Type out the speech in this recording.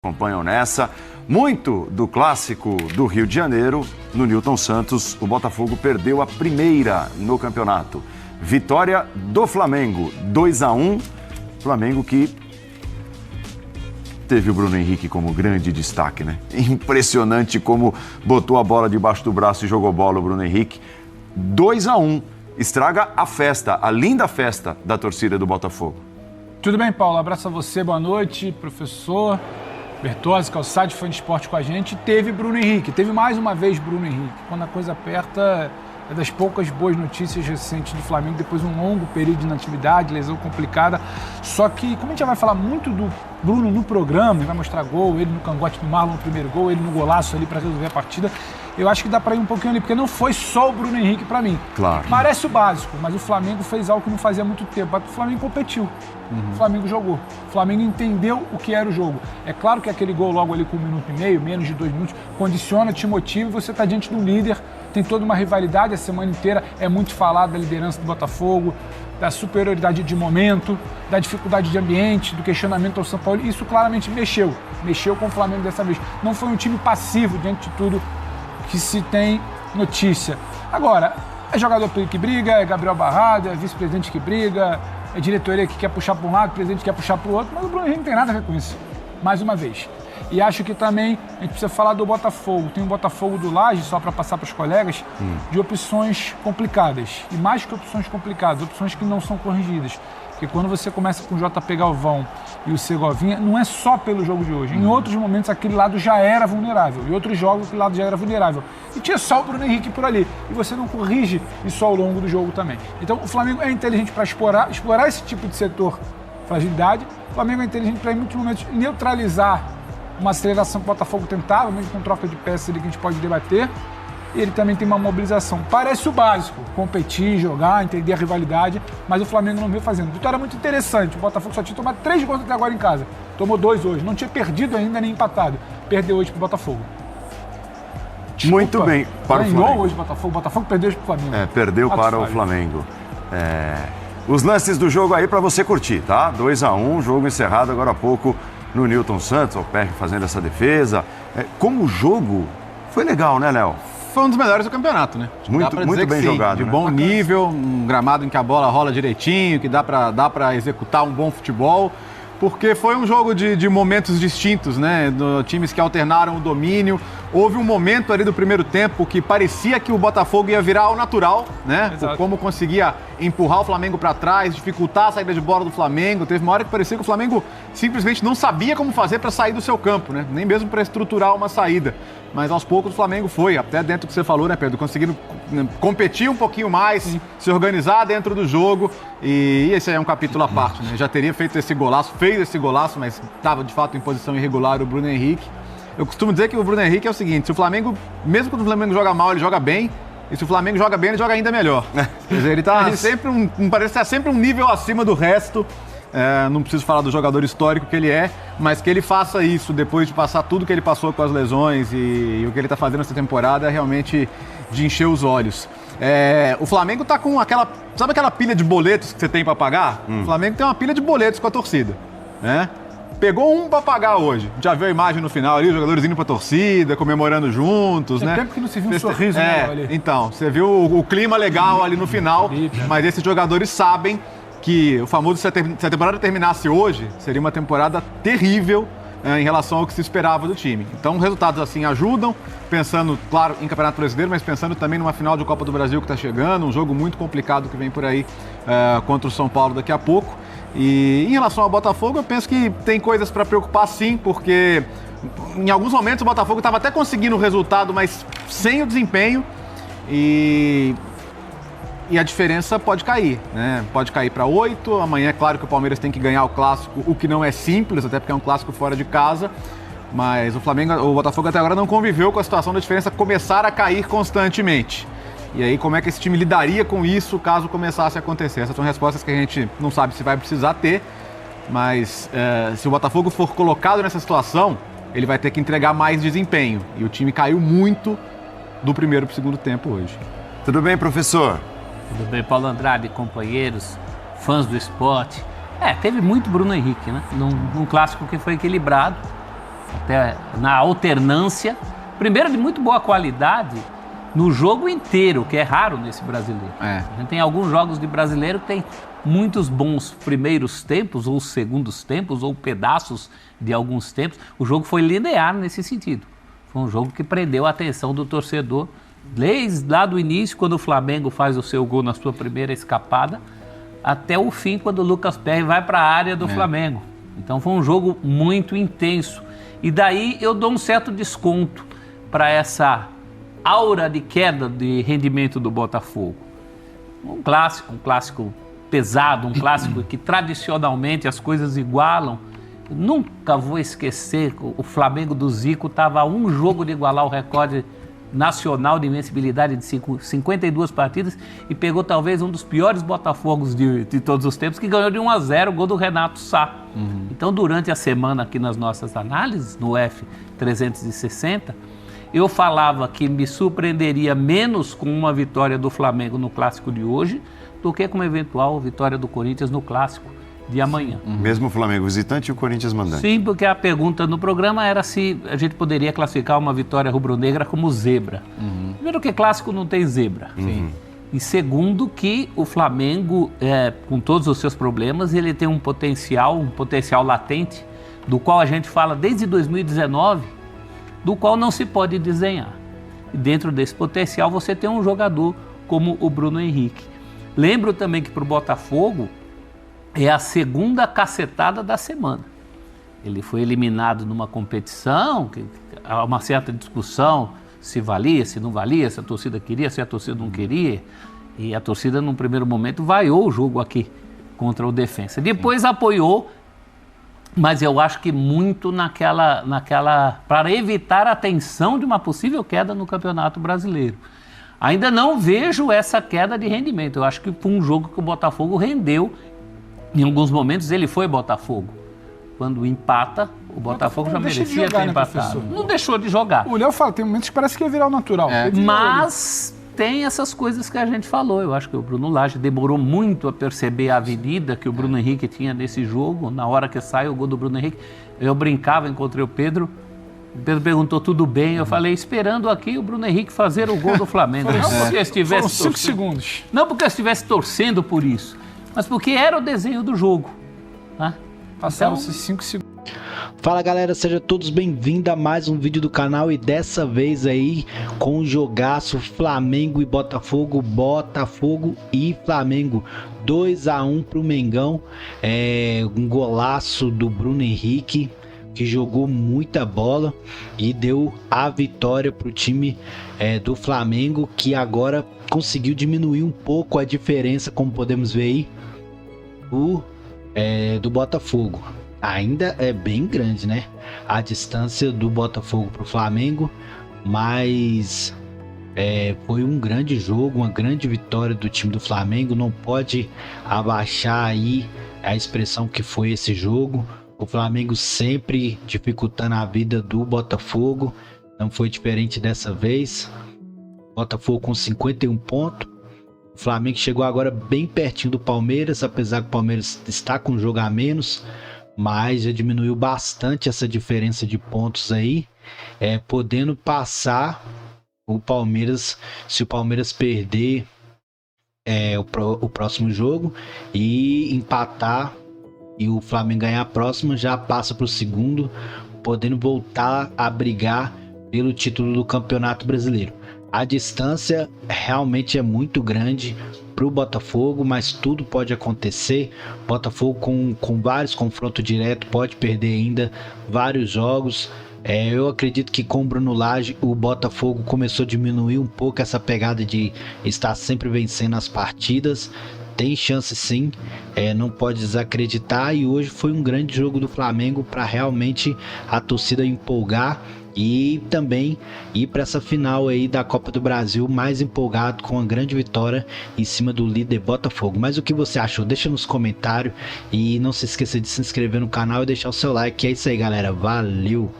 Acompanham nessa. Muito do clássico do Rio de Janeiro, no Newton Santos, o Botafogo perdeu a primeira no campeonato. Vitória do Flamengo, 2-1. Flamengo que teve o Bruno Henrique como grande destaque, né? Impressionante como botou a bola debaixo do braço e jogou bola o Bruno Henrique. 2-1. Estraga a festa, a linda festa da torcida do Botafogo. Tudo bem, Paulo? Abraço a você, boa noite, professor Bertozzi, Calçade, fã de esporte com a gente. Teve Bruno Henrique, teve mais uma vez Bruno Henrique. Quando a coisa aperta, é das poucas boas notícias recentes do Flamengo, depois de um longo período de inatividade, lesão complicada. Só que, como a gente já vai falar muito do Bruno no programa, ele vai mostrar gol, ele no cangote do Marlon no primeiro gol, ele no golaço ali para resolver a partida, eu acho que dá para ir um pouquinho ali, porque não foi só o Bruno Henrique para mim. Claro. Parece o básico, mas o Flamengo fez algo que não fazia muito tempo. O Flamengo competiu. O Flamengo jogou. O Flamengo entendeu o que era o jogo. É claro que aquele gol logo ali com 1 minuto e meio, menos de 2 minutos, condiciona, te motiva e você está diante do líder. Tem toda uma rivalidade a semana inteira. É muito falado da liderança do Botafogo, da superioridade de momento, da dificuldade de ambiente, do questionamento ao São Paulo. Isso claramente mexeu com o Flamengo dessa vez. Não foi um time passivo diante de tudo que se tem notícia. Agora, é jogador que briga, é Gabriel Barrado, é vice-presidente que briga, é diretoria que quer puxar para um lado, presidente que quer puxar para o outro, mas o Bruno Henrique não tem nada a ver com isso, mais uma vez. E acho que também a gente precisa falar do Botafogo. Tem um Botafogo do Laje, só para passar para os colegas, de opções complicadas. E mais que opções complicadas, opções que não são corrigidas. Porque quando você começa com o JP Galvão e o Segovinha, não é só pelo jogo de hoje. Em outros momentos, aquele lado já era vulnerável. Em outros jogos, aquele lado já era vulnerável. E tinha só o Bruno Henrique por ali. E você não corrige isso ao longo do jogo também. Então, o Flamengo é inteligente para explorar esse tipo de setor, fragilidade. O Flamengo é inteligente para, em muitos momentos, neutralizar uma aceleração que o Botafogo tentava, mesmo com troca de peças ali que a gente pode debater. E ele também tem uma mobilização. Parece o básico, competir, jogar, entender a rivalidade, mas o Flamengo não veio fazendo. Vitória muito interessante, o Botafogo só tinha tomado 3 gols até agora em casa. Tomou 2 hoje, não tinha perdido ainda nem empatado. Perdeu hoje pro Botafogo. Desculpa, muito bem, para o Flamengo. Ganhou hoje o Botafogo perdeu hoje pro Flamengo. Perdeu para o Flamengo. Os lances do jogo aí para você curtir, tá? 2-1, jogo encerrado agora há pouco no Newton Santos, o PR fazendo essa defesa. Como o jogo foi legal, né, Léo? Foi um dos melhores do campeonato, né? Muito bem jogado, de né? bom nível, um gramado em que a bola rola direitinho, que dá pra executar um bom futebol, porque foi um jogo de momentos distintos, né? Times que alternaram o domínio. Houve um momento ali do primeiro tempo que parecia que o Botafogo ia virar ao natural, né? Por como conseguia empurrar o Flamengo para trás, dificultar a saída de bola do Flamengo. Teve uma hora que parecia que o Flamengo simplesmente não sabia como fazer para sair do seu campo, né? Nem mesmo para estruturar uma saída. Mas aos poucos o Flamengo foi, até dentro do que você falou, né, Pedro? Conseguindo competir um pouquinho mais, se organizar dentro do jogo. E esse aí é um capítulo à parte, né? Já teria feito esse golaço, fez esse golaço, mas estava de fato em posição irregular o Bruno Henrique. Eu costumo dizer que o Bruno Henrique é o seguinte: se o Flamengo, mesmo quando o Flamengo joga mal, ele joga bem. E se o Flamengo joga bem, ele joga ainda melhor. Quer dizer, ele tá sempre parece estar sempre um nível acima do resto. Não preciso falar do jogador histórico que ele é, mas que ele faça isso depois de passar tudo que ele passou com as lesões e o que ele está fazendo essa temporada é realmente de encher os olhos. O Flamengo tá com sabe aquela pilha de boletos que você tem para pagar? O Flamengo tem uma pilha de boletos com a torcida, né? Pegou um para pagar hoje. Já viu a imagem no final ali, os jogadores indo pra torcida, comemorando juntos, né? Tem tempo que não se viu um sorriso, né, ali. Então, você viu o clima legal ali no final, mas esses jogadores sabem que o famoso, se a temporada terminasse hoje, seria uma temporada terrível em relação ao que se esperava do time. Então, resultados assim ajudam, pensando, claro, em Campeonato Brasileiro, mas pensando também numa final de Copa do Brasil que está chegando, um jogo muito complicado que vem por aí contra o São Paulo daqui a pouco. E em relação ao Botafogo, eu penso que tem coisas para preocupar sim, porque em alguns momentos o Botafogo estava até conseguindo o resultado, mas sem o desempenho e a diferença pode cair, né? Pode cair para 8, amanhã é claro que o Palmeiras tem que ganhar o clássico, o que não é simples, até porque é um clássico fora de casa, mas o Botafogo até agora não conviveu com a situação da diferença começar a cair constantemente. E aí, como é que esse time lidaria com isso caso começasse a acontecer? Essas são respostas que a gente não sabe se vai precisar ter, mas se o Botafogo for colocado nessa situação, ele vai ter que entregar mais desempenho. E o time caiu muito do primeiro para o segundo tempo hoje. Tudo bem, professor? Tudo bem, Paulo Andrade, companheiros, fãs do esporte. Teve muito Bruno Henrique, né? Num clássico que foi equilibrado. até na alternância, primeiro de muito boa qualidade, no jogo inteiro, que é raro nesse brasileiro. A gente tem alguns jogos de brasileiro que tem muitos bons primeiros tempos, ou segundos tempos, ou pedaços de alguns tempos. O jogo foi linear nesse sentido. Foi um jogo que prendeu a atenção do torcedor, desde lá do início, quando o Flamengo faz o seu gol na sua primeira escapada, até o fim, quando o Lucas Perry vai para a área do Flamengo. Então foi um jogo muito intenso. E daí eu dou um certo desconto para essa aura de queda de rendimento do Botafogo. Um clássico pesado, um clássico que tradicionalmente as coisas igualam. Eu nunca vou esquecer que o Flamengo do Zico estava a um jogo de igualar o recorde nacional de invencibilidade de 52 partidas e pegou talvez um dos piores Botafogos de todos os tempos, que ganhou de 1-0 o gol do Renato Sá. Então, durante a semana aqui nas nossas análises, no F360, eu falava que me surpreenderia menos com uma vitória do Flamengo no clássico de hoje do que com uma eventual vitória do Corinthians no clássico de amanhã. Mesmo o Flamengo visitante e o Corinthians mandante. Sim, porque a pergunta no programa era se a gente poderia classificar uma vitória rubro-negra como zebra. Primeiro que clássico não tem zebra. E segundo que o Flamengo, com todos os seus problemas, ele tem um potencial latente, do qual a gente fala desde 2019, do qual não se pode desenhar. E dentro desse potencial você tem um jogador como o Bruno Henrique. Lembro também que para o Botafogo é a segunda cacetada da semana. Ele foi eliminado numa competição, que há uma certa discussão se valia, se não valia, se a torcida queria, se a torcida não queria. E a torcida, num primeiro momento, vaiou o jogo aqui contra o Defensa. Depois apoiou, mas eu acho que muito para evitar a tensão de uma possível queda no Campeonato Brasileiro. Ainda não vejo essa queda de rendimento. Eu acho que foi um jogo que o Botafogo rendeu. Em alguns momentos ele foi Botafogo. Quando empata, o Botafogo já merecia ter empatado. Não deixou de jogar. O Léo fala, tem momentos que parece que ia virar o natural. Mas tem essas coisas que a gente falou. Eu acho que o Bruno Lage demorou muito a perceber a avenida que o Bruno Henrique tinha nesse jogo. Na hora que sai o gol do Bruno Henrique, eu brincava, encontrei o Pedro. O Pedro perguntou tudo bem. Eu falei, esperando aqui o Bruno Henrique fazer o gol do Flamengo. Não porque eu estivesse Foram 5 segundos. Não porque eu estivesse torcendo por isso, mas porque era o desenho do jogo. Né? Passaram-se 5 segundos. Fala galera, sejam todos bem-vindos a mais um vídeo do canal e dessa vez aí com o jogaço Flamengo e Botafogo, Botafogo e Flamengo, 2-1 pro Mengão, um golaço do Bruno Henrique, que jogou muita bola e deu a vitória pro time do Flamengo, que agora conseguiu diminuir um pouco a diferença, como podemos ver aí, do Botafogo. Ainda é bem grande, né? A distância do Botafogo pro Flamengo, mas foi um grande jogo, uma grande vitória do time do Flamengo. Não pode abaixar aí a expressão que foi esse jogo. O Flamengo sempre dificultando a vida do Botafogo, não foi diferente dessa vez. Botafogo com 51 pontos. O Flamengo chegou agora bem pertinho do Palmeiras, apesar que o Palmeiras está com um jogo a menos, mas já diminuiu bastante essa diferença de pontos aí, podendo passar o Palmeiras, se o Palmeiras perder o próximo jogo e empatar e o Flamengo ganhar a próxima, já passa para o segundo, podendo voltar a brigar pelo título do Campeonato Brasileiro. A distância realmente é muito grande para o Botafogo, mas tudo pode acontecer. Botafogo com vários confrontos diretos pode perder ainda vários jogos. Eu acredito que com o Bruno Lage o Botafogo começou a diminuir um pouco essa pegada de estar sempre vencendo as partidas. Tem chance sim, não pode desacreditar, e hoje foi um grande jogo do Flamengo para realmente a torcida empolgar e também ir para essa final aí da Copa do Brasil mais empolgado com uma grande vitória em cima do líder Botafogo. Mas o que você achou? Deixa nos comentários e não se esqueça de se inscrever no canal e deixar o seu like. É isso aí galera, valeu!